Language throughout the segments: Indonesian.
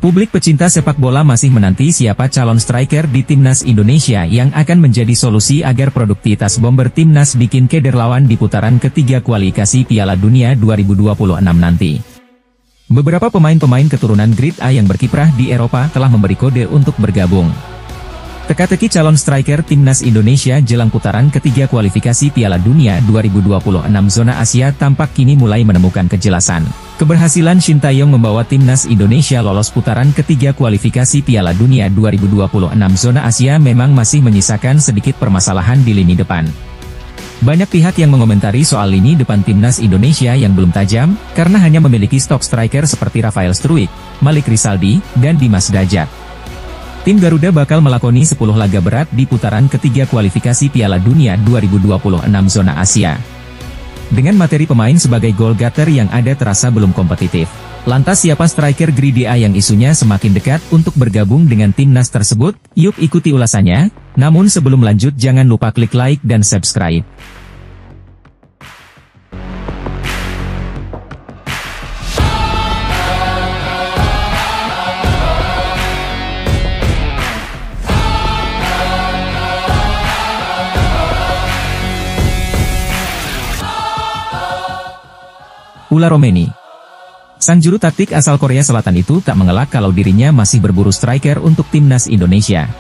Publik pecinta sepak bola masih menanti siapa calon striker di Timnas Indonesia yang akan menjadi solusi agar produktivitas bomber Timnas bikin keder lawan di putaran ketiga kualifikasi Piala Dunia 2026 nanti. Beberapa pemain-pemain keturunan Grade A yang berkiprah di Eropa telah memberi kode untuk bergabung. Teka-teki calon striker Timnas Indonesia jelang putaran ketiga kualifikasi Piala Dunia 2026 zona Asia tampak kini mulai menemukan kejelasan. Keberhasilan Shin Tae-yong membawa Timnas Indonesia lolos putaran ketiga kualifikasi Piala Dunia 2026 zona Asia memang masih menyisakan sedikit permasalahan di lini depan. Banyak pihak yang mengomentari soal lini depan Timnas Indonesia yang belum tajam, karena hanya memiliki stok striker seperti Rafael Struijk, Malik Rizaldi, dan Dimas Dajat. Tim Garuda bakal melakoni 10 laga berat di putaran ketiga kualifikasi Piala Dunia 2026 zona Asia. Dengan materi pemain sebagai goal getter yang ada terasa belum kompetitif. Lantas siapa striker Grade A yang isunya semakin dekat untuk bergabung dengan timnas tersebut? Yuk ikuti ulasannya. Namun sebelum lanjut jangan lupa klik like dan subscribe. Ula Romeni. Sang juru taktik asal Korea Selatan itu tak mengelak kalau dirinya masih berburu striker untuk Timnas Indonesia.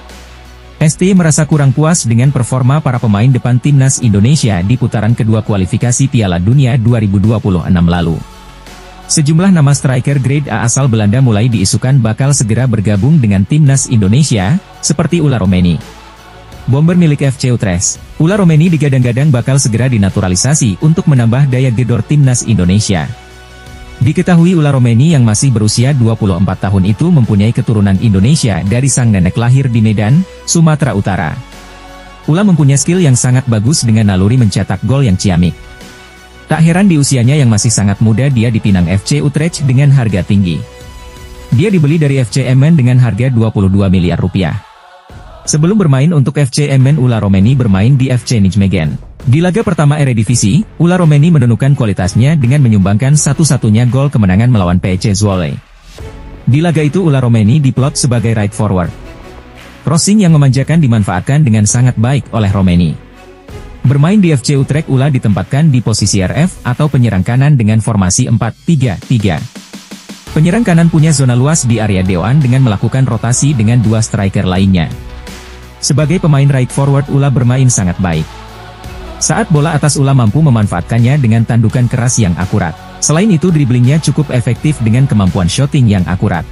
ST merasa kurang puas dengan performa para pemain depan Timnas Indonesia di putaran kedua kualifikasi Piala Dunia 2026 lalu. Sejumlah nama striker Grade A asal Belanda mulai diisukan bakal segera bergabung dengan Timnas Indonesia, seperti Ula Romeni. Bomber milik FC Utrecht, Ula Romeni digadang-gadang bakal segera dinaturalisasi untuk menambah daya gedor Timnas Indonesia. Diketahui Ula Romeni yang masih berusia 24 tahun itu mempunyai keturunan Indonesia dari sang nenek lahir di Medan, Sumatera Utara. Ula mempunyai skill yang sangat bagus dengan naluri mencetak gol yang ciamik. Tak heran di usianya yang masih sangat muda dia dipinang FC Utrecht dengan harga tinggi. Dia dibeli dari FC Emmen dengan harga 22 miliar rupiah. Sebelum bermain untuk FC Emmen, Ula Romeni bermain di FC Nijmegen. Di laga pertama Eredivisie, Ula Romeni menunjukkan kualitasnya dengan menyumbangkan satu-satunya gol kemenangan melawan PSV Zwolle. Di laga itu Ula Romeni diplot sebagai right forward. Crossing yang memanjakan dimanfaatkan dengan sangat baik oleh Romeni. Bermain di FC Utrecht, Ula ditempatkan di posisi RF atau penyerang kanan dengan formasi 4-3-3. Penyerang kanan punya zona luas di area dewan dengan melakukan rotasi dengan dua striker lainnya. Sebagai pemain right forward, Ula bermain sangat baik. Saat bola atas, Ula mampu memanfaatkannya dengan tandukan keras yang akurat. Selain itu driblingnya cukup efektif dengan kemampuan shooting yang akurat.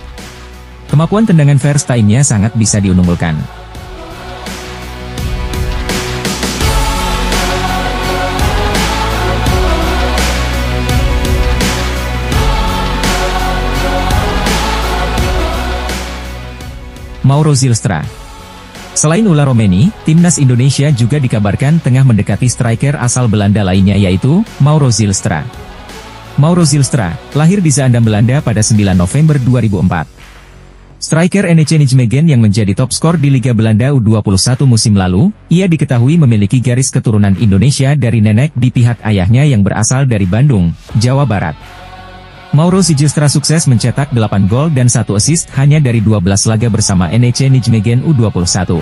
Kemampuan tendangan first time-nya sangat bisa diunggulkan. Mauro Zylstra. Selain Ula Romeni, Timnas Indonesia juga dikabarkan tengah mendekati striker asal Belanda lainnya yaitu Mauro Zylstra. Mauro Zylstra, lahir di Zaandam, Belanda pada 9 November 2004. Striker NEC Nijmegen yang menjadi top skor di Liga Belanda U21 musim lalu, ia diketahui memiliki garis keturunan Indonesia dari nenek di pihak ayahnya yang berasal dari Bandung, Jawa Barat. Mauro Zylstra sukses mencetak 8 gol dan 1 assist hanya dari 12 laga bersama NEC Nijmegen U21.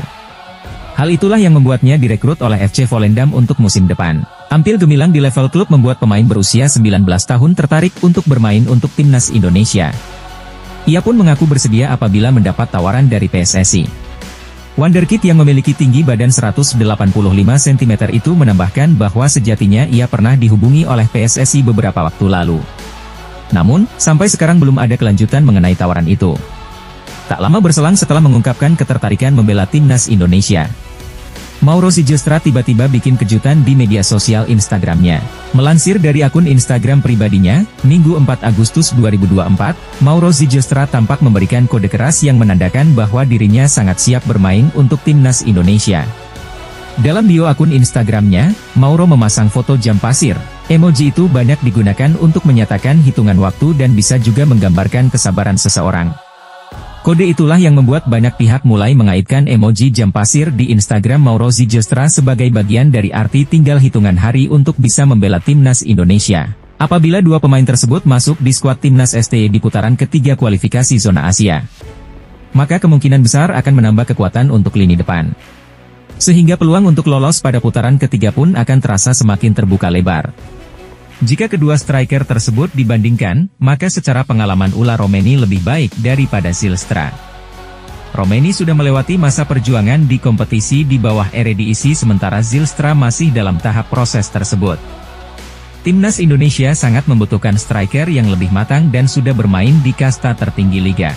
Hal itulah yang membuatnya direkrut oleh FC Volendam untuk musim depan. Tampil gemilang di level klub membuat pemain berusia 19 tahun tertarik untuk bermain untuk Timnas Indonesia. Ia pun mengaku bersedia apabila mendapat tawaran dari PSSI. Wonderkid yang memiliki tinggi badan 185 cm itu menambahkan bahwa sejatinya ia pernah dihubungi oleh PSSI beberapa waktu lalu. Namun, sampai sekarang belum ada kelanjutan mengenai tawaran itu. Tak lama berselang setelah mengungkapkan ketertarikan membela Timnas Indonesia, Mauro Zylstra tiba-tiba bikin kejutan di media sosial Instagramnya. Melansir dari akun Instagram pribadinya, Minggu 4 Agustus 2024, Mauro Zylstra tampak memberikan kode keras yang menandakan bahwa dirinya sangat siap bermain untuk Timnas Indonesia. Dalam bio akun Instagramnya, Mauro memasang foto jam pasir. Emoji itu banyak digunakan untuk menyatakan hitungan waktu dan bisa juga menggambarkan kesabaran seseorang. Kode itulah yang membuat banyak pihak mulai mengaitkan emoji jam pasir di Instagram Mauro Zylstra sebagai bagian dari arti tinggal hitungan hari untuk bisa membela Timnas Indonesia. Apabila dua pemain tersebut masuk di skuad timnas STY di putaran ketiga kualifikasi zona Asia, maka kemungkinan besar akan menambah kekuatan untuk lini depan. Sehingga peluang untuk lolos pada putaran ketiga pun akan terasa semakin terbuka lebar. Jika kedua striker tersebut dibandingkan, maka secara pengalaman Ula Romeni lebih baik daripada Zylstra. Romeni sudah melewati masa perjuangan di kompetisi di bawah Eredivisie sementara Zylstra masih dalam tahap proses tersebut. Timnas Indonesia sangat membutuhkan striker yang lebih matang dan sudah bermain di kasta tertinggi liga.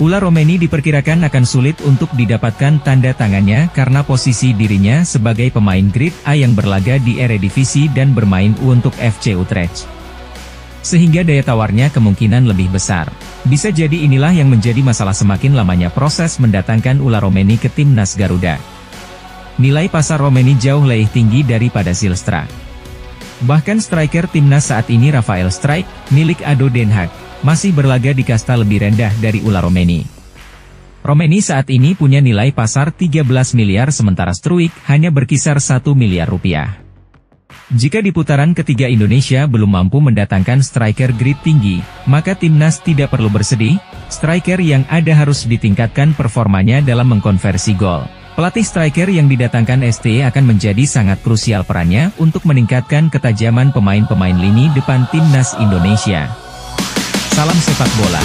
Ula Romeni diperkirakan akan sulit untuk didapatkan tanda tangannya karena posisi dirinya sebagai pemain grade A yang berlaga di Eredivisie dan bermain untuk FC Utrecht. Sehingga daya tawarnya kemungkinan lebih besar. Bisa jadi inilah yang menjadi masalah semakin lamanya proses mendatangkan Ula Romeni ke timnas Garuda. Nilai pasar Romeni jauh lebih tinggi daripada Zylstra. Bahkan striker timnas saat ini Rafael Struijk, milik ADO Den Haag, masih berlaga di kasta lebih rendah dari Ula Romeni. Romeni saat ini punya nilai pasar 13 miliar sementara Struijk hanya berkisar 1 miliar rupiah. Jika di putaran ketiga Indonesia belum mampu mendatangkan striker grade tinggi, maka timnas tidak perlu bersedih, striker yang ada harus ditingkatkan performanya dalam mengkonversi gol. Pelatih striker yang didatangkan STY akan menjadi sangat krusial perannya untuk meningkatkan ketajaman pemain-pemain lini depan timnas Indonesia. Salam sepak bola.